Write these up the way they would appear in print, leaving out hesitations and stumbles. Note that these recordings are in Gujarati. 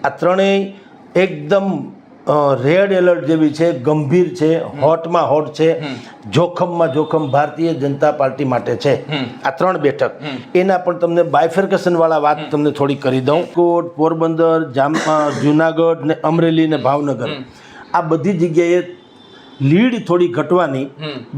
આ ત્રણેય એકદમ રેડ એલર્ટ જેવી છે, ગંભીર છે, હોટમાં હોટ છે, જોખમમાં જોખમ ભારતીય જનતા પાર્ટી માટે છે. આ 3 બેઠક એના પણ તમને બાયફર્કેશન વાળા વાત તમને થોડી કરી દઉં. કોટ, પોરબંદર, જુનાગઢ ને અમરેલી ને ભાવનગર આ બધી જગ્યાએ લીડ થોડી ઘટવાની,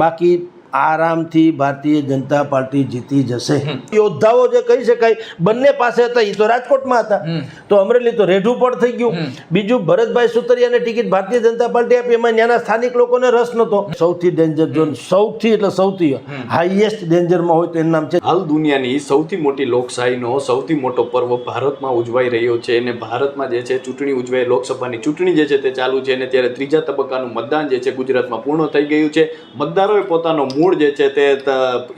બાકી આરામથી ભારતીય જનતા પાર્ટી જીતી જશે. યોદ્ધાઓ જે કહી શકાય બંને પાસે હતા એ તો રાજકોટમાં હતા, તો અમરેલી તો રેઢું પણ થઈ ગયું. બીજું ભરતભાઈ સુતરિયાને ટિકિટ ભારતીય જનતા પાર્ટી આપી, એમાં ત્યાંના સ્થાનિક લોકોને રસ નહોતો. સૌથી ડેન્જર ઝોન, સૌથી હાઈએસ્ટ ડેન્જરમાં હોય તો એનું નામ છે. હાલ દુનિયાની સૌથી મોટી લોકશાહીનો સૌથી મોટો પર્વ ભારતમાં ઉજવાઈ રહ્યો છે અને ભારતમાં જે છે ચૂંટણી ઉજવાઈ, લોકસભાની ચૂંટણી જે છે તે ચાલુ છે અને ત્યારે 3જા તબક્કાનું મતદાન જે છે ગુજરાતમાં પૂર્ણ થઈ ગયું છે. મતદારોએ પોતાનો મૂળ જે છે તે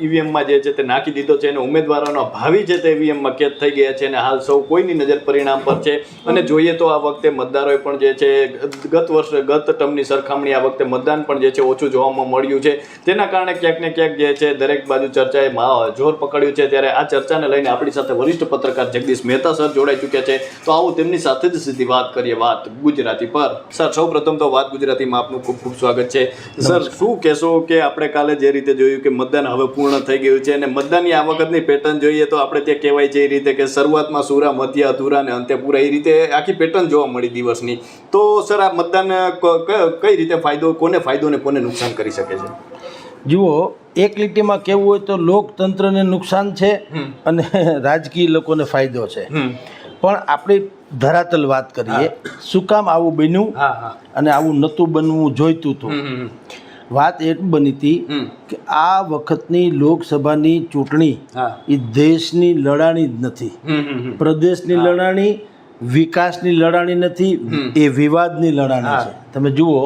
ઈવીએમમાં જે છે તે નાખી દીધો છે અને ઉમેદવારોનો ભાવિ છે તે ઈવીએમમાં કેદ થઈ ગયા છે અને હાલ સૌ કોઈની નજર પરિણામ પર છે. અને જોઈએ તો આ વખતે મતદારોએ પણ જે છે ગત ટર્મની સરખામણી આ વખતે મતદાન પણ જે છે ઓછું જોવામાં મળ્યું છે. તેના કારણે ક્યાંક ને ક્યાંક જે છે દરેક બાજુ ચર્ચાએ જોર પકડ્યું છે. ત્યારે આ ચર્ચાને લઈને આપણી સાથે વરિષ્ઠ પત્રકાર જગદીશ મહેતા સર જોડાઈ ચૂક્યા છે, તો આવું તેમની સાથે જ સીધી વાત કરીએ, વાત ગુજરાતી પર. સર, સૌ પ્રથમ તો વાત ગુજરાતીમાં આપનું ખૂબ ખૂબ સ્વાગત છે. સર, શું કહેશો કે આપણે કાલે જે રીતે જોયું કે મતદાન હવે પૂર્ણ થઈ ગયું છે અને મતદાનની આ વખતની પેટર્ન જોઈએ તો આપણે ત્યાં કહેવાય છે એ રીતે કે શરૂઆતમાં સુરા, મધ્ય અધૂરા અને અંતે પૂરા, એ રીતે આખી પેટર્ન જોવા મળી દિવસની. તો સર, આ મતદાન કઈ રીતે ફાયદો, કોને ફાયદો ને કોને નુકસાન કરી શકે છે? જુઓ, એક લીટીમાં કહેવું હોય તો લોકતંત્રને નુકસાન છે અને રાજકીય લોકોને ફાયદો છે. પણ આપણે ધરાતલ વાત કરીએ, શું કામ આવું બન્યું અને આવું નહોતું બનવું જોઈતું હતું. વાત એ બની હતી કે આ વખતની લોકસભાની ચૂંટણી એ દેશની લડાણી જ નથી, પ્રદેશની લડાણી, વિકાસની લડાણી નથી, એ વિવાદની લડાણી છે. તમે જુઓ,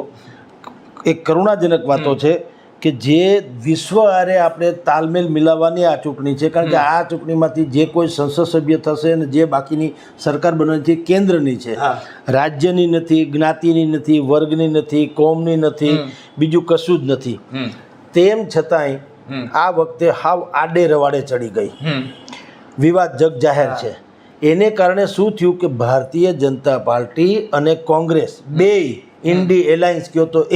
એક કરુણાજનક વાતો છે કે જે વિશ્વ આરે આપણે તાલમેલ મિલાવવાની આ ચૂંટણી છે. કારણ કે આ ચૂંટણીમાંથી જે કોઈ સંસદ સભ્ય થશે અને જે બાકીની સરકાર બનવાની છે કેન્દ્રની છે, રાજ્યની નથી, જ્ઞાતિની નથી, વર્ગની નથી, કોમની નથી, બીજું કશું જ નથી. તેમ છતાંય આ વખતે હાવ આડે રવાડે ચડી ગઈ, વિવાદ જગ જાહેર છે. એને કારણે શું થયું કે ભારતીય જનતા પાર્ટી અને કોંગ્રેસ બે ઇન્ડી એલાયન્સ કહો તો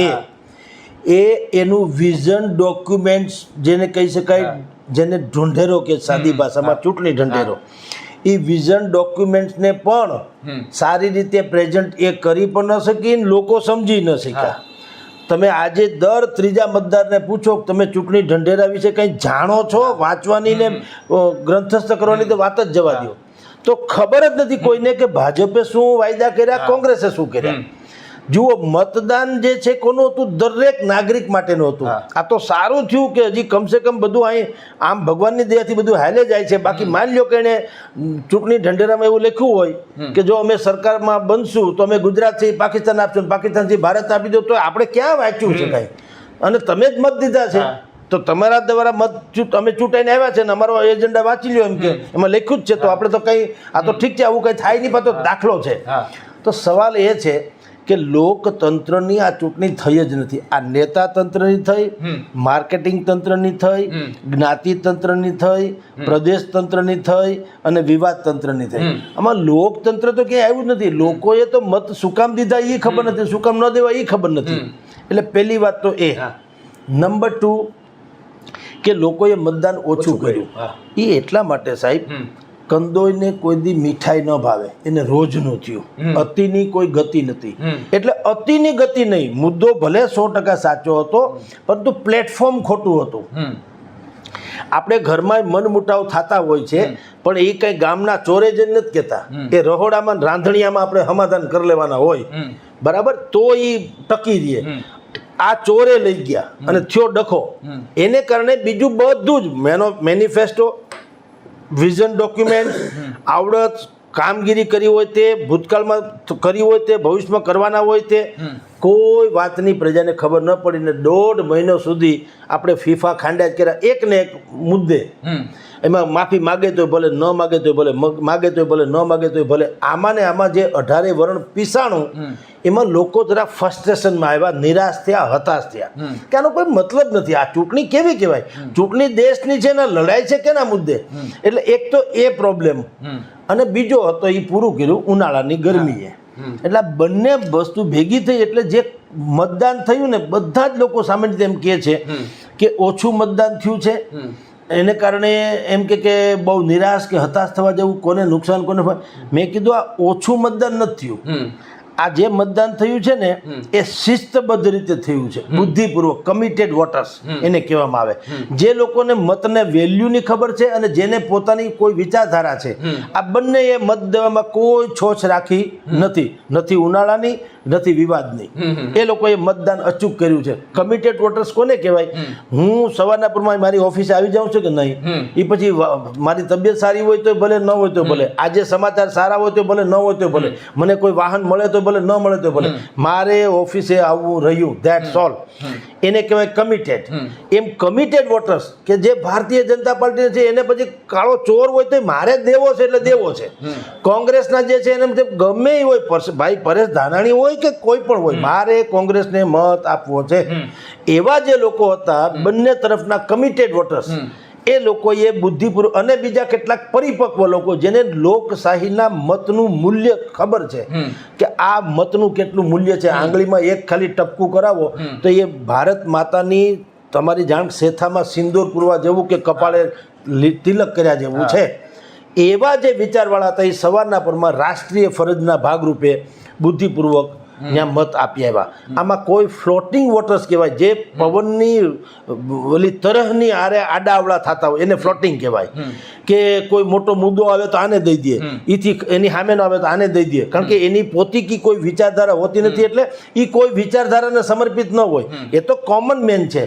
એનું વિઝન ડોક્યુમેન્ટ્સ જેને કહી શકાય, જેને ઢૂંઢેરો કે સાદી ભાષામાં ચૂંટણી ઢંઢેરો, એ વિઝન ડોક્યુમેન્ટ્સને પણ સારી રીતે પ્રેઝન્ટ એ કરી પણ ન શકી, લોકો સમજી ન શક્યા. તમે આજે દર 3જા મતદારને પૂછો તમે ચૂંટણી ઢંઢેરા વિશે કંઈ જાણો છો? વાંચવાની ને ગ્રંથસ્થ કરવાની તો વાત જ જવા દો, તો ખબર જ નથી કોઈને કે ભાજપે શું વાયદા કર્યા, કોંગ્રેસે શું કર્યા. જુઓ, મતદાન જે છે કોનું હતું? દરેક નાગરિક માટેનું હતું. આ તો સારું થયું કે હજી કમસે કમ બધું અહીં આમ ભગવાનની દયાથી બધું હાલે જાય છે. બાકી માની લો કે એણે ચૂંટણી ઢંઢેરામાં એવું લખ્યું હોય કે જો અમે સરકારમાં બનશું તો અમે ગુજરાતથી પાકિસ્તાન આપશું, પાકિસ્તાનથી ભારત આપી દો, તો આપણે ક્યાં વાંચ્યું છે કાંઈ? અને તમે જ મત દીધા છે તો તમારા દ્વારા મત અમે ચૂંટાઈને આવ્યા છે ને અમારો એજન્ડા વાંચી લ્યો, એમ કે એમાં લખ્યું જ છે. તો આપણે તો કંઈ, આ તો ઠીક છે, આવું કંઈ થાય નહીં, પાછો દાખલો છે. તો સવાલ એ છે કે લોકતંત્રની આ ચૂંટણી થઈ જ નથી. આ નેતા તંત્રની થઈ, માર્કેટિંગ તંત્રની થઈ, જ્ઞાતિ તંત્રની થઈ, પ્રદેશ તંત્રની થઈ અને વિવાદ તંત્રની થઈ. આમાં લોકતંત્ર તો ક્યાંય આવ્યું જ નથી. લોકોએ તો મત શું કામ દીધા એ ખબર નથી, શું કામ ન દેવા એ ખબર નથી. એટલે પહેલી વાત તો એ. નંબર 2 કે લોકોએ મતદાન ઓછું કર્યું. એ એટલા માટે સાહેબ, કંદોઈને કોઈ દી મીઠાઈ ન ભાવે, એને રોજનું થયું. અતિની કોઈ ગતિ નથી. એટલે અતિની ગતિ નહીં, મુદ્દો ભલે 100% સાચો હતો, પરંતુ પ્લેટફોર્મ ખોટું હતું. આપણે ઘરમાં મનમુટાવ થતા હોય છે, પણ એ કંઈ ગામના ચોરે જ નથી કહેતા, એ રહોડામાં રાંધણિયામાં આપણે સમાધાન કરી લેવાના હોય, બરાબર, તો એ ટકી રહે. આ ચોરે લઈ ગયા અને થયો ડખો. એને કારણે બીજું બધું જ મેનિફેસ્ટો, વિઝન ડોક્યુમેન્ટ, આવડત, કામગીરી કરી હોય તે, ભૂતકાળમાં કરી હોય તે, ભવિષ્યમાં કરવાના હોય તે, કોઈ વાતની પ્રજાને ખબર ન પડીને 1.5 મહિનો સુધી આપણે ફીફા ખાંડ્યા જ કર્યા એક ને એક મુદ્દે. એમાં માફી માગે તો ભલે, ન માગે તો ભલે, માગે તો ભલે, ન માગે તો ભલે. આમાં ને આમાં જે 18 વરણ પીસાણું, એમાં લોકો જરા ફ્રસ્ટ્રેશનમાં આવ્યા, નિરાશ થયા, હતાશ થયા કે આનો કોઈ મતલબ નથી. આ ચૂંટણી કેવી કહેવાય? ચૂંટણી દેશની છે ને, લડાઈ છે કેના મુદ્દે? એટલે એક તો એ પ્રોબ્લેમ. અને બીજો હતો એ પૂરું કર્યું ઉનાળાની ગરમીએ. એટલે આ બંને વસ્તુ ભેગી થઈ એટલે જે મતદાન થયું ને બધા જ લોકો સામાન્ય રીતે એમ કહે છે કે ઓછું મતદાન થયું છે. એને કારણે એમ કે બહુ નિરાશ કે હતાશ થવા જેવું, કોને નુકસાન કોને. મેં કીધું આ ઓછું મતદાન નથી થયું, આ જે મતદાન થયું છે ને એ શિસ્તબદ્ધ રીતે થયું છે, બુદ્ધિપૂર્વક, કમિટેડ વોટર્સ એને કહેવામાં આવે. જે લોકોને મતને વેલ્યુની ખબર છે અને જેને પોતાની કોઈ વિચારધારા છે, આ બંને એ મત દેવામાં કોઈ છોછ રાખી નથી, નથી ઉનાળાની નથી વિવાદની. એ લોકોએ મતદાન અચૂક કર્યું છે. કમિટેડ વોટર્સ કોને કહેવાય? હું સવારના પૂરમાં મારી ઓફિસે આવી જાઉં છું કે નહીં, એ પછી મારી તબિયત સારી હોય તો ભલે, ન હોય તો ભલે, આજે સમાચાર સારા હોય તો ભલે, ન હોય તો ભલે, મને કોઈ વાહન મળે તો ભલે, ન મળે તો ભલે, મારે ઓફિસે આવવું રહ્યું, ધેટ્સ ઓલ. એને કહેવાય કમિટેડ. એમ કમિટેડ વોટર્સ કે જે ભારતીય જનતા પાર્ટી છે એને પછી કાળો ચોર હોય તો મારે દેવો છે એટલે દેવો છે. કોંગ્રેસના જે છે એને ગમે એ હોય, ભાઈ પરેશ ધાનાણી હોય કે કોઈ પણ હોય, મારે કોંગ્રેસને મત આપવો છે. એવા જે લોકો હતા બંને તરફના કમિટેડ વોટર્સ, એ લોકોએ બુદ્ધિપૂર્વક અને બીજા કેટલાક પરિપક્વ લોકો જેને લોકશાહીના મતનું મૂલ્ય ખબર છે કે આ મતનું કેટલું મૂલ્ય છે, આંગળીમાં એક ખાલી ટપકું કરાવો તો એ ભારત માતાની તમારી જાણ શેથામાં સિંદૂર પૂરવા જેવું કે કપાળે તિલક કર્યા જેવું છે. એવા જે વિચારવાળા હતા એ સવારના પરમાં રાષ્ટ્રીય ફરજના ભાગરૂપે બુદ્ધિપૂર્વક ત્યાં મત આપી આવ્યા. આમાં કોઈ ફ્લોટિંગ વોટર્સ કહેવાય, જે પવનની ઓલી તરહની આરે આડાવડા થતા હોય એને ફ્લોટિંગ કહેવાય. કે કોઈ મોટો મુદ્દો આવે તો આને દઈ દે, એથી એની સામેનો આવે તો આને દઈ દે, કારણ કે એની પોતીકી કોઈ વિચારધારા હોતી નથી, એટલે એ કોઈ વિચારધારાને સમર્પિત ન હોય. એ તો કોમન મેન છે,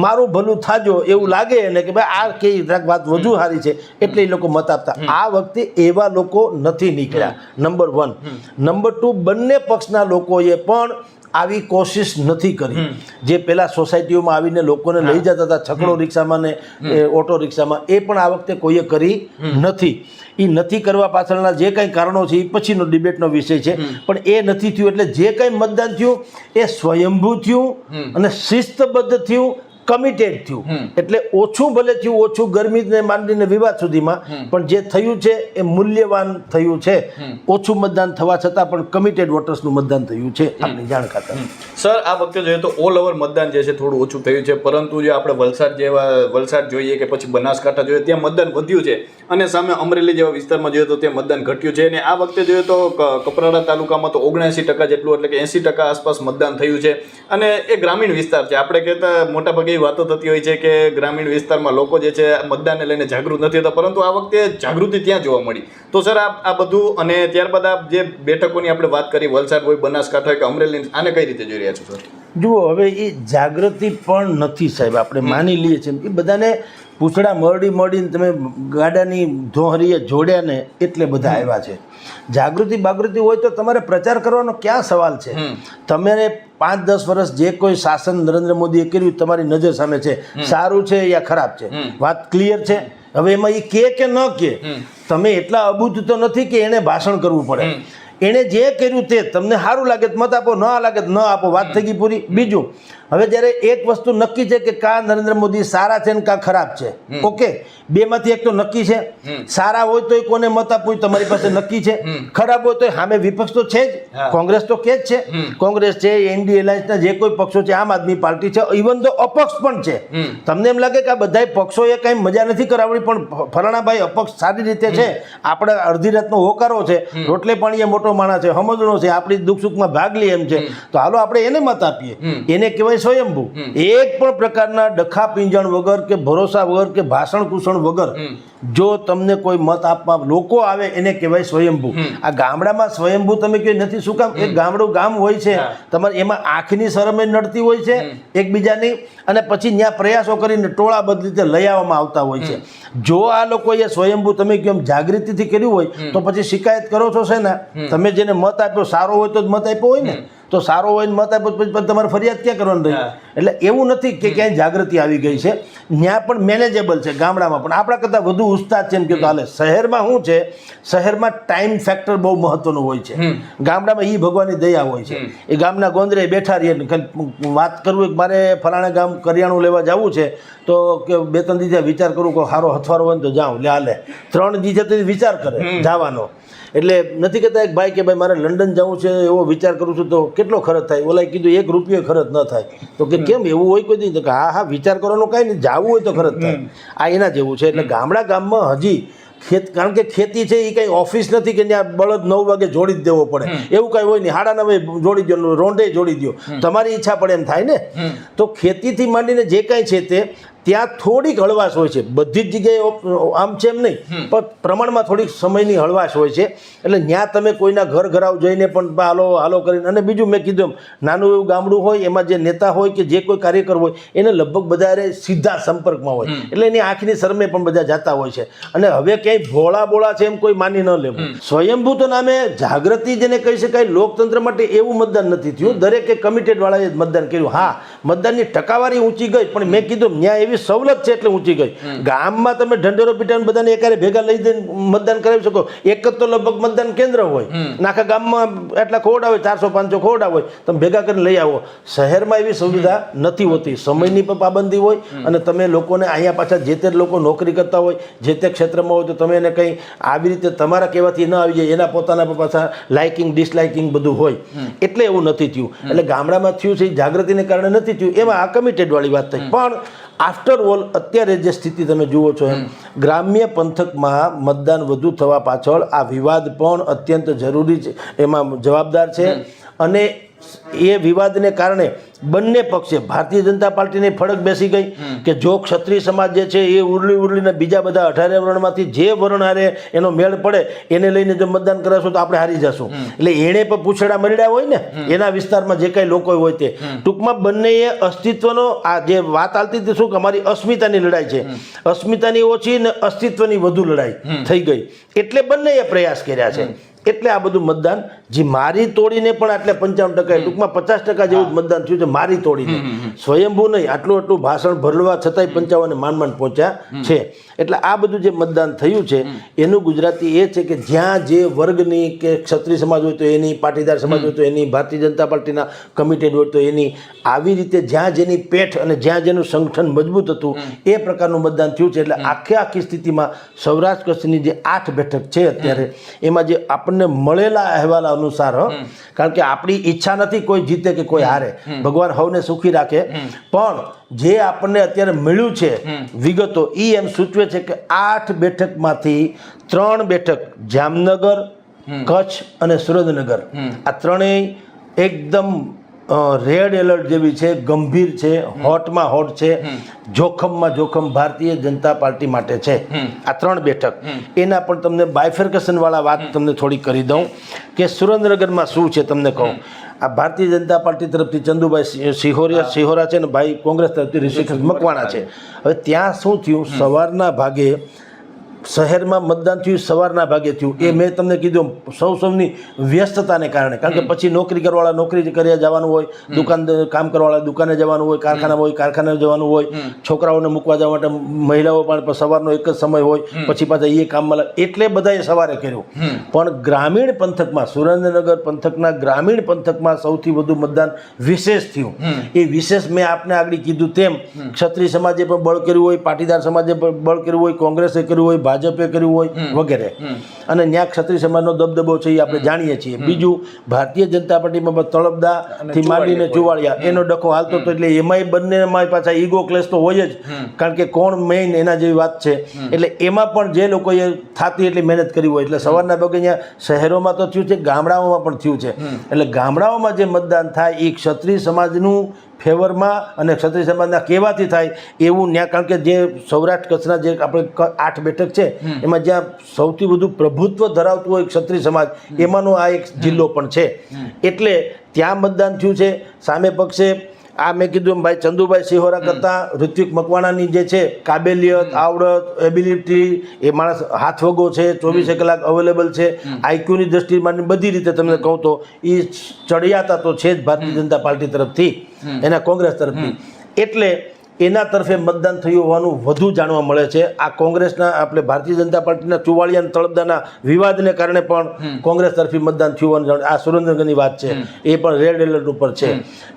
મારું ભલું થાજો એવું લાગે એને કે ભાઈ આ કઈ વાત વધુ સારી છે એટલે એ લોકો મત આપતા. આ વખતે એવા લોકો નથી નીકળ્યા, નંબર 1. નંબર 2, બંને પક્ષના લોકોએ પણ આવી કોશિશ નથી કરી. જે પેલા સોસાયટીઓમાં આવીને લોકોને લઈ જતા હતા છકડો રિક્ષામાં ને ઓટો રિક્ષામાં, એ પણ આ વખતે કોઈએ કરી નથી. એ નથી કરવા પાછળના જે કંઈ કારણો છે એ પછીનો ડિબેટનો વિષય છે, પણ એ નથી થયું. એટલે જે કંઈ મતદાન થયું એ સ્વયંભૂ થયું અને શિસ્તબદ્ધ થયું, કમિટેડ થયું. એટલે ઓછું ભલે થયું, ઓછું ગરમીને માંડીને વિવાદ સુધીમાં, પણ જે થયું છે એ મૂલ્યવાન થયું છે. ઓછું મતદાન થવા છતાં પણ કમિટેડ વોટર્સનું મતદાન થયું છે આપણી જાણ ખાતર. સર, આ વખતે જોઈએ તો ઓલ ઓવર મતદાન જે છે થોડું ઓછું થયું છે, પરંતુ જો આપણે વલસાડ જોઈએ કે પછી બનાસકાંઠા જોઈએ ત્યાં મતદાન વધ્યું છે, અને સામે અમરેલી જેવા વિસ્તારમાં જોઈએ તો ત્યાં મતદાન ઘટ્યું છે. અને આ વખતે જોઈએ તો કપરાડા તાલુકામાં તો 79% જેટલું, એટલે કે 80% આસપાસ મતદાન થયું છે. અને એ ગ્રામીણ વિસ્તાર છે. આપણે કહેતા મોટાભાગે વાતો થતી હોય છે કે ગ્રામીણ વિસ્તારમાં લોકો જે છે મતદાનને લઈને જાગૃત નથી થતા, પરંતુ આ વખતે જાગૃતિ ત્યાં જોવા મળી. તો સર આ બધું, અને ત્યારબાદ આ જે બેઠકોની આપણે વાત કરી, વલસાડ હોય, બનાસકાંઠા હોય કે અમરેલી, આને કઈ રીતે જોઈ રહ્યા છો સર? જુઓ, હવે એ જાગૃતિ પણ નથી સાહેબ, આપણે માની લઈએ છીએ એ બધાને પૂછડા મળીને તમે ગાડાની ધોહરીએ જોડ્યા ને એટલે બધા આવ્યા છે. જાગૃતિ હોય તો તમારે પ્રચાર કરવાનો ક્યાં સવાલ છે? તમારે 5-10 વર્ષ જે કોઈ શાસન નરેન્દ્ર મોદીએ કર્યું તમારી નજર સામે છે, સારું છે યા ખરાબ છે, વાત ક્લિયર છે. હવે એમાં એ કે ન કે, તમે એટલા અબૂધ તો નથી કે એને ભાષણ કરવું પડે. એણે જે કર્યું તે તમને સારું લાગે તો મત આપો, ન લાગે તો ન આપો, વાત થઈ ગઈ પૂરી. બીજું, હવે જ્યારે એક વસ્તુ નક્કી છે કે કા નરેન્દ્ર મોદી સારા છે ને કા ખરાબ છે, ઓકે, બેમાંથી એક તો નક્કી છે. સારા હોય તો કોને મત આપવું તમારી પાસે નક્કી છે, ખરાબ હોય તો સામે વિપક્ષ તો છે જ, કોંગ્રેસ તો કે જ છે, કોંગ્રેસ છે, એનડીએ એલાયન્સના જે કોઈ પક્ષો છે, આમ આદમી પાર્ટી છે, ઇવન તો અપક્ષ પણ છે. તમને એમ લાગે કે આ બધા પક્ષોએ કંઈ મજા નથી કરાવડી, પણ ફલાણાભાઈ અપક્ષ સારી રીતે છે, આપણે અડધી રાતનો હોકારો છે, રોટલે પાણીએ મોટો માણસ છે, સમજણો છે, આપણી દુઃખ સુખમાં ભાગ લે એમ છે, તો હાલો આપણે એને મત આપીએ. એને કહેવાય સ્વયંભૂ. એક પણ પ્રકારના ડખા પીંજણ વગર કે ભરોસા વગર કે ભાષણ કુષણ વગર જો તમને કોઈ મત આપવા લોકો આવે એને કહેવાય સ્વયંભૂ. આ ગામડામાં સ્વયંભૂ તમે કહો નથી, શું કામ? એક ગામડું ગામ હોય છે, તમારે એમાં આંખની શરમે નડતી હોય છે એકબીજાની, અને પછી ત્યાં પ્રયાસો કરીને ટોળા બદલી રીતે લઈ આવવામાં આવતા હોય છે. જો આ લોકોએ સ્વયંભૂ તમે કેમ જાગૃતિથી કર્યું હોય તો પછી શિકાયત કરો છો છે ને, તમે જેને મત આપ્યો સારો હોય તો જ મત આપ્યો હોય ને, તો સારો હોય મત આપ્યો પછી તમારે ફરિયાદ ક્યાં કરવાની રહી? એટલે એવું નથી કે ક્યાંય જાગૃતિ આવી ગઈ છે, ત્યાં પણ મેનેજેબલ છે. ગામડામાં પણ આપણા કરતાં વધુ ઉસ્તાદ છે એમ કે હાલે. શહેરમાં શું છે, શહેરમાં ટાઈમ ફેક્ટર બહુ મહત્વનું હોય છે, ગામડામાં એ ભગવાનની દયા હોય છે. એ ગામના ગોંદરે બેઠા રહીએ, વાત કરવું મારે ફલાણા ગામ કરિયાણું લેવા જવું છે તો કે 2-3 દિવસે વિચાર કરું કે સારો હથવારો હોય ને તો જાઉં, લે હાલે 3 દિવસે તો વિચાર કરે જવાનો, એટલે નથી કહેતા એક ભાઈ કે ભાઈ મારે લંડન જવું છે એવો વિચાર કરું છું તો કેટલો ખર્ચ થાય, ઓલાએ કીધું 1 રૂપિયો ખર્ચ ન થાય. તો કે કેમ એવું હોય કોઈ દી? તો કે હા વિચાર કરવાનો કાંઈ નહીં, જવું હોય તો ખર્ચ થાય. આ એના જેવું છે. એટલે ગામમાં હજી કારણ કે ખેતી છે એ કંઈ ઓફિસ નથી કે ત્યાં બળદ 9 વાગે જોડી જ દેવો પડે, એવું કાંઈ હોય નહીં. 9:30 જોડી દો, રોંઢે જોડી દો, તમારી ઈચ્છા પડે એમ થાય ને. તો ખેતીથી માંડીને જે કાંઈ છે તે ત્યાં થોડીક હળવાશ હોય છે. બધી જ જગ્યાએ આમ છે એમ નહીં, પણ પ્રમાણમાં થોડીક સમયની હળવાશ હોય છે. એટલે ત્યાં તમે કોઈના ઘરાવ જઈને પણ હાલો હાલો કરીને, અને બીજું મેં કીધું એમ નાનું એવું ગામડું હોય એમાં જે નેતા હોય કે જે કોઈ કાર્યકર હોય એને લગભગ બધા સીધા સંપર્કમાં હોય, એટલે એની આંખની શરમે પણ બધા જતા હોય છે. અને હવે ક્યાંય ભોળા બોળા છે એમ કોઈ માની ન લેવું. સ્વયંભૂ તો નામે જાગૃતિ જેને કહી શકાય લોકતંત્ર માટે એવું મતદાન નથી થયું. દરેકે કમિટેડ વાળાએ મતદાન કર્યું. હા, મતદાનની ટકાવારી ઊંચી ગઈ, પણ મેં કીધું ત્યાં એવી સવલત છે એટલે ઊંચી ગઈ. ગામમાં તમે ઢંઢેરો પીટાઈને બધાને એકારે ભેગા લઈ જઈને મતદાન કરાવી શકો. એક જ તો લગભગ મતદાન કેન્દ્ર હોય, આખા ગામમાં એટલા ખોરડા હોય, 400-500 ખોરડા હોય, તમે ભેગા કરીને લઈ આવો. શહેરમાં એવી સુવિધા નથી હોતી, સમયની પણ પાબંદી હોય, અને તમે લોકોને અહીંયા પાછા જે તે લોકો નોકરી કરતા હોય, જે તે ક્ષેત્રમાં હોય, તો તમે એને કંઈ આવી રીતે તમારા કહેવાથી ન આવી જાય, એના પોતાના પાછા લાઇકિંગ ડિસલાઇકિંગ બધું હોય, એટલે એવું નથી થયું. એટલે ગામડામાં થયું છે એ જાગૃતિને કારણે નથી થયું. એમાં આ કમિટેડ વાળી વાત થઈ. પણ આફ્ટર ઓલ અત્યારે જે સ્થિતિ તમે જુઓ છો એમ ગ્રામ્ય પંથકમાં મતદાન વધુ થવા પાછળ આ વિવાદ પણ અત્યંત જરૂરી છે, એમાં જવાબદાર છે. અને એ વિવાદને કારણે બંને પક્ષે ભારતીય જનતા પાર્ટીની ફરક બેસી ગઈ કે જો ક્ષત્રિય સમાજ જે છે એ ઉરલીને બીજા બધા 18 વર્ણમાંથી જે વર્ણ હારે એનો મેળ પડે એને લઈને જો મતદાન કરાશું તો આપણે હારી જશું. એટલે એણે પણ પૂછડા મરડ્યા હોય ને એના વિસ્તારમાં જે કાંઈ લોકો હોય તે, ટૂંકમાં બંનેએ અસ્તિત્વનો આ જે વાત ચાલતી હતી શું કે અમારી અસ્મિતાની લડાઈ છે, અસ્મિતાની ઓછી ને અસ્તિત્વની વધુ લડાઈ થઈ ગઈ. એટલે બંનેએ પ્રયાસ કર્યા છે. એટલે આ બધું મતદાન જે મારી તોડીને પણ આટલે 55%, ટૂંકમાં 50% જેવું જ મતદાન થયું છે મારી તોડીને, સ્વયંભૂ નહીં. આટલું ભાષણ ભરવા છતાંય 55 માંડ પહોંચ્યા છે. એટલે આ બધું જે મતદાન થયું છે એનું ગુજરાતી એ છે કે જ્યાં જે વર્ગની કે ક્ષત્રિય સમાજ હોય તો એની, પાટીદાર સમાજ હોય તો એની, ભારતીય જનતા પાર્ટીના કમિટેડ હોય તો એની, આવી રીતે જ્યાં જેની પેઠ અને જ્યાં જેનું સંગઠન મજબૂત હતું એ પ્રકારનું મતદાન થયું છે. એટલે આખી સ્થિતિમાં સૌરાષ્ટ્ર કચ્છની જે 8 બેઠક છે અત્યારે એમાં જે આપણને મળેલા અહેવાલ અનુસાર, કારણ કે આપણી ઈચ્છા નથી કોઈ જીતે કે કોઈ હારે, ભગવાન સૌને સુખી રાખે, પણ જે આપણને અત્યારે મળ્યું છે વિગતો એ એમ સૂચવે છે કે 8 બેઠકમાંથી 3 બેઠક જામનગર, કચ્છ અને સુરેન્દ્રનગર, આ ત્રણેય એકદમ રેડ એલર્ટ જેવી છે, ગંભીર છે, હોટમાં હોટ છે, જોખમમાં જોખમ ભારતીય જનતા પાર્ટી માટે છે. આ 3 બેઠક એના પણ તમને બાયફર્કેશન વાળા વાત તમને થોડી કરી દઉં કે સુરેન્દ્રનગરમાં શું છે તમને કહું. આ ભારતીય જનતા પાર્ટી તરફથી ચંદુભાઈ સિહોરા છે ને ભાઈ કોંગ્રેસ તરફથી ઋષિકેશ મકવાણા છે. હવે ત્યાં શું થયું, સવારના ભાગે શહેરમાં મતદાન થયું, સવારના ભાગે થયું. એ મેં તમને કીધું સૌની વ્યસ્તતાને કારણે, કારણ કે પછી નોકરી કરવાવાળા નોકરી કરવા જવાનું હોય, દુકાન કામ કરવાવાળા દુકાને જવાનું હોય, કારખાનામાં હોય કારખાને જવાનું હોય, છોકરાઓને મૂકવા જવા માટે મહિલાઓ પણ સવારનો એક જ સમય હોય, પછી પાછા એ કામમાં એટલે બધાએ સવારે કર્યું. પણ ગ્રામીણ પંથકમાં, સુરેન્દ્રનગર પંથકના ગ્રામીણ પંથકમાં સૌથી વધુ મતદાન વિશેષ થયું. એ વિશેષ મેં આપને આગળ કીધું તેમ ક્ષત્રિય સમાજે પણ બળ કર્યું હોય, પાટીદાર સમાજે પણ બળ કર્યું હોય, કોંગ્રેસે કર્યું હોય, ભાજપે કર્યું હોય વગેરે. અને ત્યાં ક્ષત્રિય સમાજનો દબદબો છે એ આપણે જાણીએ છીએ. બીજું ભારતીય જનતા પાર્ટીમાં તળપદાથી માંડીને ચુવાડિયા એનો ડખો હાલતો હતો. એટલે એમાંય બંનેમાં પાછા ઈગો ક્લેશ તો હોય જ, કારણ કે કોણ મેઇન એના જેવી વાત છે. એટલે એમાં પણ જે લોકોએ થાતી એટલી મહેનત કરી હોય, એટલે સવારના ભાગે અહીંયા શહેરોમાં તો થયું છે, ગામડાઓમાં પણ થયું છે. એટલે ગામડાઓમાં જે મતદાન થાય એ ક્ષત્રિય સમાજનું ફેવરમાં અને ક્ષત્રિય સમાજના કહેવાથી થાય એવું ન્યા. કારણ કે જે સૌરાષ્ટ્ર કચ્છના જે આપણે 8 બેઠક છે એમાં જ્યાં સૌથી વધુ પ્રભુત્વ ધરાવતું હોય ક્ષત્રિય સમાજ, એમાંનો આ એક જિલ્લો પણ છે. એટલે ત્યાં મતદાન થયું છે. સામે પક્ષે આ મેં કીધું એમ ભાઈ ચંદુભાઈ સિહોરા કરતાં ઋત્વિક મકવાણાની જે છે કાબેલિયત, આવડત, એબિલિટી, એ માણસ હાથવગો છે, 24 કલાક અવેલેબલ છે, આઈક્યુની દ્રષ્ટિમાં બધી રીતે તમને કહું તો એ ચડિયાતા તો છે જ ભારતીય જનતા પાર્ટી તરફથી, એના કોંગ્રેસ તરફથી. એટલે એના તરફે મતદાન થયું હોવાનું વધુ જાણવા મળે છે. આ કોંગ્રેસના આપણે ભારતીય જનતા પાર્ટીના ચુવાડિયા અને તળપદાના વિવાદને કારણે પણ કોંગ્રેસ તરફી મતદાન થયું હોવાનું આ સુરેન્દ્રનગરની વાત છે, એ પણ રેડ એલર્ટ ઉપર છે.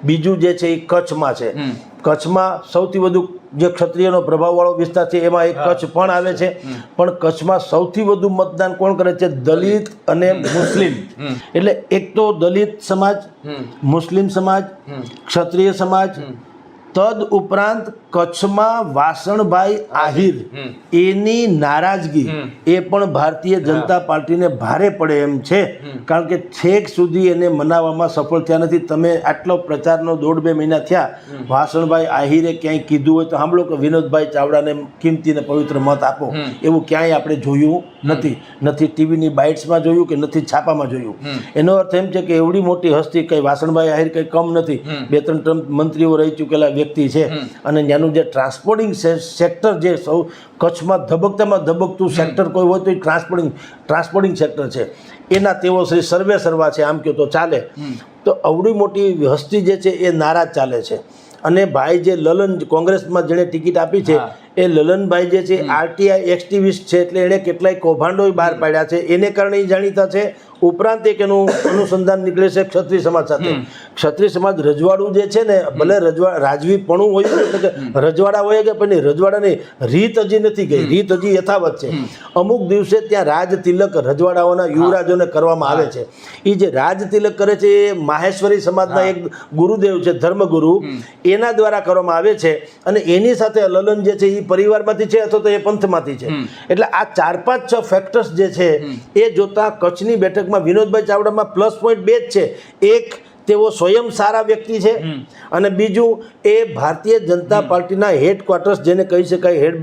બીજું જે છે એ કચ્છમાં છે. કચ્છમાં સૌથી વધુ જે ક્ષત્રિયનો પ્રભાવવાળો વિસ્તાર છે એમાં એક કચ્છ પણ આવે છે. પણ કચ્છમાં સૌથી વધુ મતદાન કોણ કરે છે? દલિત અને મુસ્લિમ. એટલે એક તો દલિત સમાજ, મુસ્લિમ સમાજ, ક્ષત્રિય સમાજ, તદ ઉપરાંત કચ્છમાં વાસણભાઈ આહિર એની નારાજગી એ પણ ભારતીય જનતા પાર્ટીને ભારે પડે એમ છે. કારણ કે છેક સુધી એને મનાવવામાં સફળ થયા નથી. તમે આટલો પ્રચારનો 1.5-2 મહિના થયા, વાસણભાઈ આહિરે ક્યાંય કીધું હોય તો સાંભળો કે વિનોદભાઈ ચાવડાને કિંમતી ને પવિત્ર મત આપો, એવું ક્યાંય આપણે જોયું નથી. નથી ટીવીની બાઇટ્સમાં જોયું કે નથી છાપામાં જોયું. એનો અર્થ એમ છે કે એવડી મોટી હસ્તી કંઈ વાસણભાઈ આહિર કંઈ કમ નથી. 2-3 ટર્મ મંત્રીઓ રહી ચૂકેલા વ્યક્તિ છે. અને ત્યાંનું જે ટ્રાન્સપોર્ટિંગ સેક્ટર જે સૌ કચ્છમાં ધબકતામાં ધબકતું સેક્ટર કોઈ હોય તો એ ટ્રાન્સપોર્ટિંગ સેક્ટર છે. એના તેઓ શ્રી સર્વે સર્વા છે, આમ કહો તો ચાલે. તો અવડી મોટી હસ્તી જે છે એ નારાજ ચાલે છે. અને ભાઈ જે લલન કોંગ્રેસમાં જેણે ટિકિટ આપી છે એ લલનભાઈ જે છે આરટીઆઈ એક્ટિવિસ્ટ છે. એટલે એણે કેટલાય કૌભાંડો બહાર પાડ્યા છે, એને કારણે એ જાણીતા છે. ઉપરાંત એક એનું અનુસંધાન નીકળે છે ક્ષત્રિય સમાજ સાથે. ક્ષત્રિય સમાજ રજવાડું જે છે ને, ભલે રાજવીપણું હોય એટલે કે રજવાડા હોય કે પણ રજવાડાની રીત હજી નથી ગઈ, રીત હજી યથાવત છે. અમુક દિવસે ત્યાં રાજ તિલક રજવાડાઓના યુવરાજોને કરવામાં આવે છે. એ જે રાજ તિલક કરે છે એ માહેશ્વરી સમાજના એક ગુરુદેવ છે, ધર્મગુરુ, એના દ્વારા કરવામાં આવે છે. અને એની સાથે લલન જે છે એ પરિવારમાંથી છે અથવા તો એ પંથમાંથી છે. એટલે આ 4-5-6 ફેક્ટર્સ જે છે એ જોતા કચ્છની બેઠક વિનોદભાઈ ચાવડામાં પ્લસ પોઈન્ટ 2 જ છે. એક, તેઓ સ્વયં સારા વ્યક્તિ છે. અને બીજું, એ ભારતીય જનતા પાર્ટીના હેડક્વાર્ટર્સ જેને કહી શકાય હેડ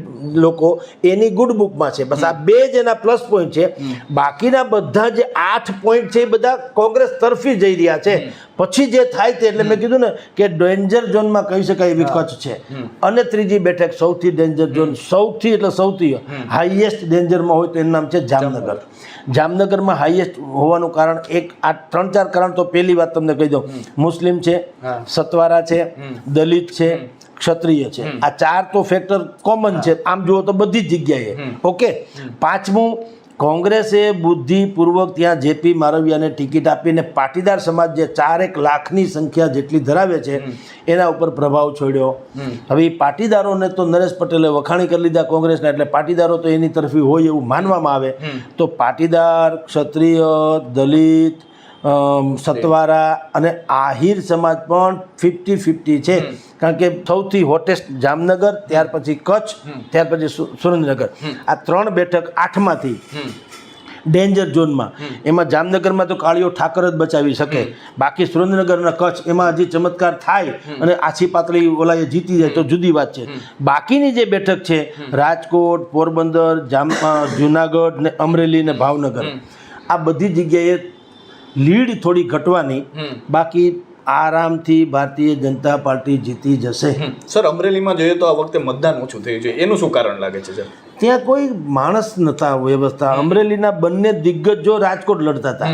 લોકો એની ગુડ બુકમાં છે. બસ આ 2 જ એના પ્લસ પોઈન્ટ છે. બાકીના બધા જે 8 પોઈન્ટ છે એ બધા કોંગ્રેસ તરફી જઈ રહ્યા છે. પછી જે થાય તે, એટલે મેં કીધું ને કે ડેન્જર ઝોનમાં કહી શકાય એવી કચ્છ છે. અને ત્રીજી બેઠક સૌથી ડેન્જર ઝોન, સૌથી એટલે સૌથી હાઈએસ્ટ ડેન્જરમાં હોય તો એનું નામ છે જામનગર. જામનગરમાં હાઈએસ્ટ હોવાનું કારણ આ 3-4 કારણ તો પહેલી વાત તમને કહી દઉં. મુસ્લિમ છે, સતવારા છે, દલિત છે, ક્ષત્રિય છે. આ 4 તો ફેક્ટર કોમન છે આમ જુઓ તો બધી જ જગ્યાએ. ઓકે. 5મું, કોંગ્રેસે બુદ્ધિપૂર્વક ત્યાં જેપી મારવિયાને ટિકિટ આપીને પાટીદાર સમાજ જે 4-1 લાખની સંખ્યા જેટલી ધરાવે છે એના ઉપર પ્રભાવ છોડ્યો. હવે એ પાટીદારોને તો નરેશ પટેલે વખાણી કરી લીધા કોંગ્રેસના, એટલે પાટીદારો તો એની તરફી હોય એવું માનવામાં આવે. તો પાટીદાર, ક્ષત્રિય, દલિત, સતવારા અને આહિર સમાજ પણ 50-50 છે. કારણ કે સૌથી હોટેસ્ટ જામનગર, ત્યાર પછી કચ્છ, ત્યાર પછી સુરેન્દ્રનગર. આ 3 બેઠક 8માંથી ડેન્જર ઝોનમાં. એમાં જામનગરમાં તો કાળીઓ ઠાકર જ બચાવી શકે. બાકી સુરેન્દ્રનગર અને કચ્છ એમાં હજી ચમત્કાર થાય અને આછી પાતળી ઓલાએ જીતી જાય તો જુદી વાત છે. બાકીની જે બેઠક છે રાજકોટ, પોરબંદર, જુનાગઢ ને અમરેલી ને ભાવનગર, આ બધી જગ્યાએ લીડ થોડી ઘટવાની. બાકી આરામથી ભારતીય જનતા પાર્ટી જીતી જશે. સર, અમરેલીમાં જોઈએ તો આ વખતે મતદાન ઓછું થયું છે, એનું શું કારણ લાગે છે સર? ત્યાં કોઈ માણસ નતા વ્યવસ્થા. અમરેલીના બંને દિગ્ગજો રાજકોટ લડતા હતા.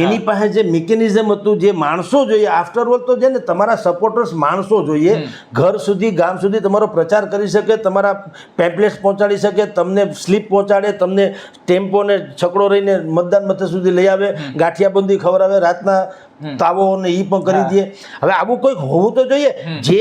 એની પાસે જે મિકેનિઝમ હતું, જે માણસો જોઈએ, આફ્ટરઓલ તો છે ને તમારા સપોર્ટર્સ માણસો જોઈએ. ઘર સુધી, ગામ સુધી તમારો પ્રચાર કરી શકે, તમારા પેમ્પલેટ્સ પહોંચાડી શકે, તમને સ્લીપ પહોંચાડે, તમને ટેમ્પોને છકડો રહીને મતદાન મથક સુધી લઈ આવે, ગાંઠિયાબંધી ખવડાવે, રાતના તાવો ને એ પણ કરી દે. હવે આવું કોઈક હોવું તો જોઈએ. જે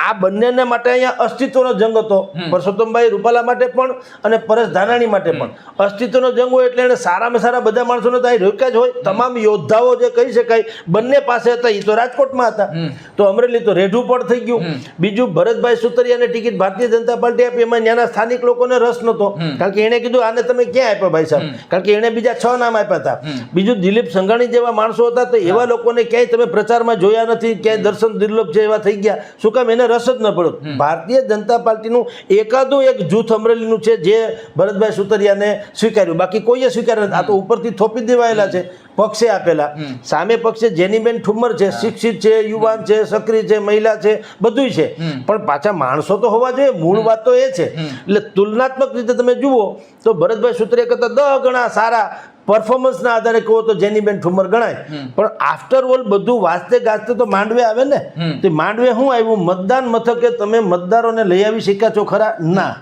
આ બંનેને માટે અહીંયા અસ્તિત્વનો જંગ હતો, પરસોત્તમભાઈ રૂપાલા માટે પણ અને પરેશ ધાનાણી માટે પણ અસ્તિત્વનો જંગ હોય. એટલે એને સારામાં સારા બધા માણસોને તો અહીં રોક્યા જ હોય. તમામ યોદ્ધાઓ જે કહી શકાય બંને પાસે હતા. એ તો રાજકોટમાં હતા, તો અમરેલી તો રેઢું પણ થઈ ગયું. બીજું, ભરતભાઈ સુતરિયાને ટિકિટ ભારતીય જનતા પાર્ટી આપી, એમાં ત્યાંના સ્થાનિક લોકોને રસ નહોતો. કારણ કે એણે કીધું આને તમે ક્યાં આપ્યા ભાઈ સાહેબ? કારણ કે એણે બીજા 6 નામ આપ્યા હતા. બીજું, દિલીપ સંઘાણી જેવા માણસો હતા, તો એવા લોકોને ક્યાંય તમે પ્રચારમાં જોયા નથી. ક્યાંય દર્શન દુર્લભ છે એવા થઈ ગયા. શું કામ? એને રસ જ ન પડ્યો. ભારતીય જનતા પાર્ટીનું એકાદું એક જૂથ અમરેલીનું છે જે ભરતભાઈ સુતરિયાને સ્વીકાર્યું, બાકી કોઈએ સ્વીકાર્યું નથી. આ તો ઉપરથી થોપી દેવાયેલા છે, પક્ષે આપેલા. સામે પક્ષે જેનીબેન ઠુમ્મર છે, શિક્ષિત છે, યુવાન છે, સક્રિય છે, મહિલા છે, બધુંય છે. પણ પાછા માણસો તો હોવા જોઈએ. મૂળ વાત તો એ છે. એટલે તુલનાત્મક રીતે તમે જુઓ તો ભરતભાઈ સુતરિયા કરતાં 10 ગણા સારા પરફોર્મન્સના આધારે કહો તો જેનીબેન ઠુમર ગણાય, પણ આફ્ટર ઓલ બધું વાંચતે ગાજતે તો માંડવે આવે ને. તે માંડવે શું આવ્યું? મતદાન મથકે તમે મતદારોને લઈ આવી શક્યા છો ખરા? ના.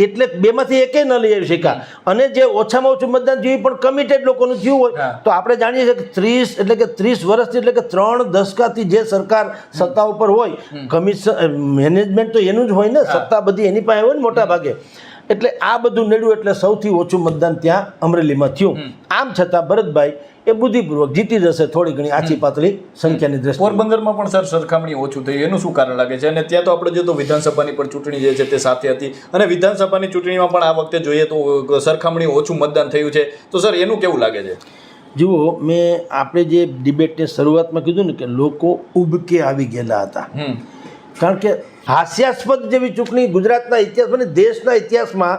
એટલે બેમાંથી એકે ન લઈ આવી શક્યા. અને જે ઓછામાં ઓછું મતદાન થયું પણ કમિટેડ લોકોનું થયું હોય તો આપણે જાણીએ છીએ કે 30 વર્ષથી એટલે કે 3 દશકાથી જે સરકાર સત્તા ઉપર હોય, કમિશન મેનેજમેન્ટ તો એનું જ હોય ને, સત્તા બધી એની પાસે હોય ને મોટા ભાગે. એટલે આ બધું નડ્યું એટલે સૌથી ઓછું મતદાન ત્યાં અમરેલીમાં થયું. આમ છતાં ભરતભાઈ એ બુદ્ધિપૂર્વક જીતી જશે થોડી ઘણી આછી પાતળી સંખ્યાની દ્રષ્ટિએ. પોરબંદરમાં પણ સર સરખામણી ઓછું થયું, એનું શું કારણ લાગે છે? અને ત્યાં તો આપણે જો તો વિધાનસભાની પણ ચૂંટણી જે છે તે સાથે હતી, અને વિધાનસભાની ચૂંટણીમાં પણ આ વખતે જોઈએ તો સરખામણી ઓછું મતદાન થયું છે, તો સર એનું કેવું લાગે છે? જુઓ, મેં આપણે જે ડિબેટની શરૂઆતમાં કીધું ને કે લોકો ઉબકે આવી ગયેલા હતા, કારણ કે હાસ્યાસ્પદ જેવી ચૂંટણી ગુજરાતના ઇતિહાસમાં, દેશના ઇતિહાસમાં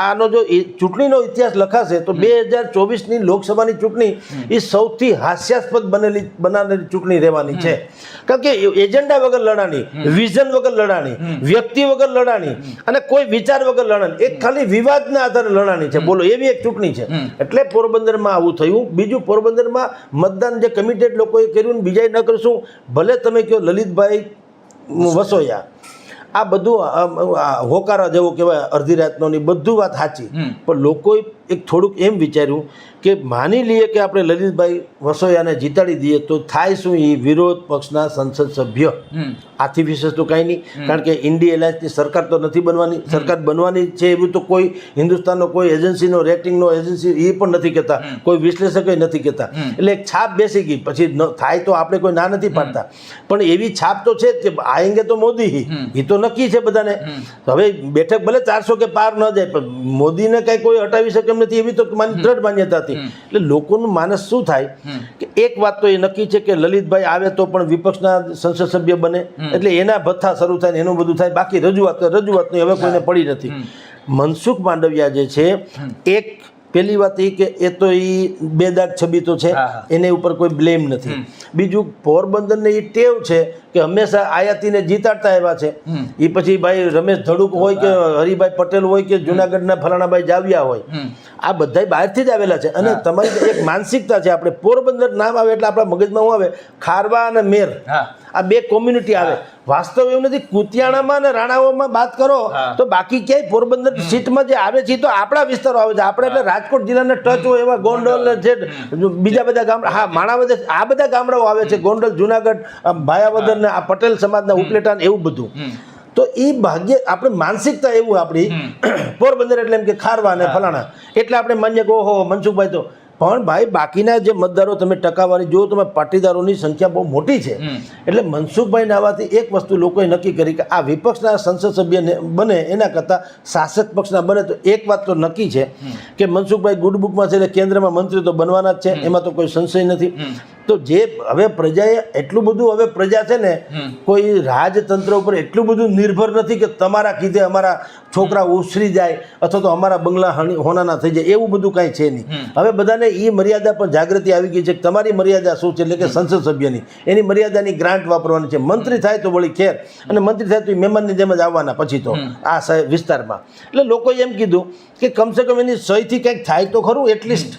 આનો જો ચૂંટણીનો ઇતિહાસ લખાશે તો 2024ની લોકસભાની ચૂંટણી એ સૌથી હાસ્યાસ્પદ બનાવેલી ચૂંટણી રહેવાની છે. કારણ કે એજન્ડા વગર લડાણી, વિઝન વગર લડાણી, વ્યક્તિ વગર લડાણી અને કોઈ વિચાર વગર લડાણી, એક ખાલી વિવાદના આધારે લડાણી છે. બોલો, એવી એક ચૂંટણી છે. એટલે પોરબંદરમાં આવું થયું. બીજું, પોરબંદરમાં મતદાન જે કમિટેડ લોકોએ કર્યું ને બીજાએ ન કરશું, ભલે તમે કહો લલિતભાઈ વસોયા, આ બધું હોકારા જેવું કહેવાય, અડધી રાતનો ની બધું વાત સાચી, પણ લોકોએ એક થોડુંક એમ વિચાર્યું કે માની લઈએ કે આપણે લલિતભાઈ વસોયાને જીતાડી દઈએ તો થાય શું? એ વિરોધ પક્ષના સંસદ સભ્ય. આથી વિશેષ તો કાંઈ નહીં, કારણ કે ઇન્ડિયા એલાયન્સની સરકાર તો નથી બનવાની. સરકાર બનવાની છે એવું તો કોઈ હિન્દુસ્તાનનો કોઈ એજન્સીનો, રેટિંગનો એજન્સી એ પણ નથી કહેતા, કોઈ વિશ્લેષકો નથી કહેતા. એટલે એક છાપ બેસી ગઈ. પછી થાય તો આપણે કોઈ ના નથી પાડતા, પણ એવી છાપ તો છે જ કે આએંગે તો મોદી, એ તો નક્કી છે બધાને. હવે બેઠક ભલે 400 કે પાર ન જાય, પણ મોદીને કાંઈ કોઈ હટાવી શકે એમ નથી, એવી તો મારી દ્રઢ માન્યતા હતી. એટલે લોકોનું માનસ શું થાય કે એક વાત તો એ નક્કી છે કે લલિતભાઈ આવે તો પણ વિપક્ષના સંસદ સભ્ય બને, એટલે એના ભથ્થા શરૂ થાય ને એનું બધું થાય. બાકી રજૂઆતની હવે કોઈને પડી નથી. મનસુખ માંડવિયા જે છે, એક પહેલી વાત એ કે એ તો એ બેદાગ છબી તો છે, એને ઉપર કોઈ બ્લેમ નથી. બીજું, પોરબંદરને એ ટેવ છે કે હંમેશા આયાતીને જીતાડતા આવ્યા છે. એ પછી ભાઈ રમેશ ધડુક હોય કે હરિભાઈ પટેલ હોય કે જુનાગઢના ફલાણાભાઈ જાવિયા હોય, આ બધા બહારથી જ આવેલા છે. અને તમારી એક માનસિકતા છે, આપણે પોરબંદર નામ આવે એટલે આપણા મગજમાં શું આવે? ખારવા અને મેર, આ બે કોમ્યુનિટી આવે. વાસ્તવ એવું નથી. કુતિયાણામાં અને રાણાઓમાં વાત કરો તો બાકી ક્યાંય પોરબંદર સીટમાં જે આવે છે તો આપણા વિસ્તારો આવે છે. આપણે એટલે રાજકોટ જિલ્લાને ટચ હોય એવા ગોંડલ છે, બીજા બધા ગામડા, હા માણાવદર, આ બધા ગામડાઓ આવે છે. ગોંડલ, જુનાગઢ, ભાયાવદર ને આ પટેલ સમાજના ઉપલેટા એવું બધું. તો એ ભાગ્ય આપણે માનસિકતા એવું આપણી પોરબંદર એટલે એમ કે ખારવા ને ફલાણા, એટલે આપણે માન્ય કે ઓહો મનસુખભાઈ તો. પણ ભાઈ બાકીના જે મતદારો તમે ટકાવારી જુઓ, તમે પાટીદારોની સંખ્યા બહુ મોટી છે. એટલે મનસુખભાઈને આવવાથી એક વસ્તુ લોકોએ નક્કી કરી કે આ વિપક્ષના સંસદ સભ્ય બને એના કરતાં શાસક પક્ષના બને. તો એક વાત તો નક્કી છે કે મનસુખભાઈ ગુડ બુકમાં છે, એટલે કેન્દ્રમાં મંત્રી તો બનવાના જ છે, એમાં તો કોઈ સંશય નથી. તો જે હવે પ્રજાએ એટલું બધું, હવે પ્રજા છે ને કોઈ રાજતંત્ર ઉપર એટલું બધું નિર્ભર નથી કે તમારા કીધે અમારા છોકરા ઉછરી જાય અથવા તો અમારા બંગલા હોનાના થઈ જાય, એવું બધું કાંઈ છે નહીં. હવે બધાને એ મર્યાદા પર જાગૃતિ આવી ગઈ છે કે તમારી મર્યાદા શું છે, એટલે કે સંસદ સભ્યની એની મર્યાદાની ગ્રાન્ટ વાપરવાની છે. મંત્રી થાય તો વળી ખેર, અને મંત્રી થાય તો મહેમાનની જેમ જ આવવાના પછી તો આ વિસ્તારમાં. એટલે લોકોએ એમ કીધું કે કમસે કમ એની સહીથી કંઈક થાય તો ખરું એટલીસ્ટ.